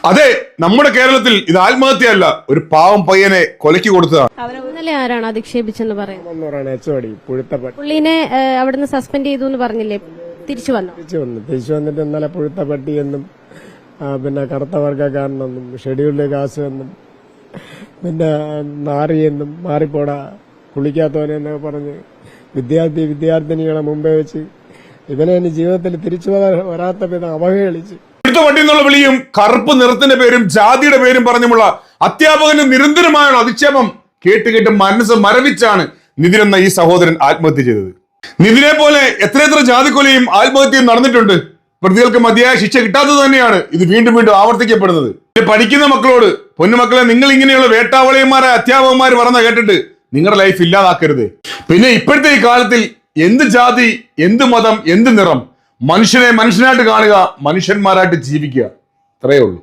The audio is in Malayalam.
അതെ, നമ്മുടെ കേരളത്തിൽ ഇത് ആത്മഹത്യയല്ല, ഒരു പാവം പയ്യനെ കൊലയ്ക്ക് കൊടുത്തതാണ്. ഇന്നലെ ആരാണ് അധിക്ഷേപിച്ചെന്ന് പറയുന്നത്? പുള്ളിനെ അവിടുന്ന് സസ്പെൻഡ് ചെയ്തു എന്ന് പറഞ്ഞില്ലേ? തിരിച്ചു വന്നിട്ട് ഇന്നലെ പുഴുത്ത പട്ടിയെന്നും പിന്നെ കറുത്ത വർഗ്ഗക്കാരനെന്നും ഷെഡ്യൂൾഡ് കാസ്റ്റ് എന്നും പിന്നെ നാറിയെന്നും മാറിപ്പോടാ കുളിക്കാത്തവനെന്നൊക്കെ പറഞ്ഞ് വിദ്യാർത്ഥിനികളെ മുമ്പേ വെച്ച് ഇവനെ ഇനി ജീവിതത്തിൽ തിരിച്ചു വരാത്ത വിധം അവഹേളിച്ച് വണ്ടി എന്നുള്ള വിളിയും കറുപ്പ് നിറത്തിന്റെ പേരും ജാതിയുടെ പേരും പറഞ്ഞുമുള്ള അധ്യാപകന് നിരന്തരമായ അധിക്ഷേപം കേട്ട് മനസ്സ് മരവിച്ചാണ് നിതിൻ എന്ന ഈ സഹോദരൻ ആത്മഹത്യ ചെയ്തത്. നിതിനെ പോലെ എത്രയെത്ര ജാതിക്കൊലയും ആത്മഹത്യയും നടന്നിട്ടുണ്ട്. പ്രതികൾക്ക് മതിയായ ശിക്ഷ കിട്ടാത്തത് തന്നെയാണ് ഇത് വീണ്ടും വീണ്ടും ആവർത്തിക്കപ്പെടുന്നത്. പഠിക്കുന്ന മക്കളോട്, പൊന്നുമക്കളെ, നിങ്ങൾ ഇങ്ങനെയുള്ള വേട്ടാവളിയന്മാരായ അധ്യാപകന്മാർ പറഞ്ഞ കേട്ടിട്ട് നിങ്ങളുടെ ലൈഫ് ഇല്ലാതാക്കരുത്. പിന്നെ ഇപ്പോഴത്തെ ഈ കാലത്തിൽ എന്ത് ജാതി, എന്ത് മതം, എന്ത് നിറം, മനുഷ്യനെ മനുഷ്യനായിട്ട് കാണുക, മനുഷ്യന്മാരായിട്ട് ജീവിക്കുക, അത്രയേ ഉള്ളൂ.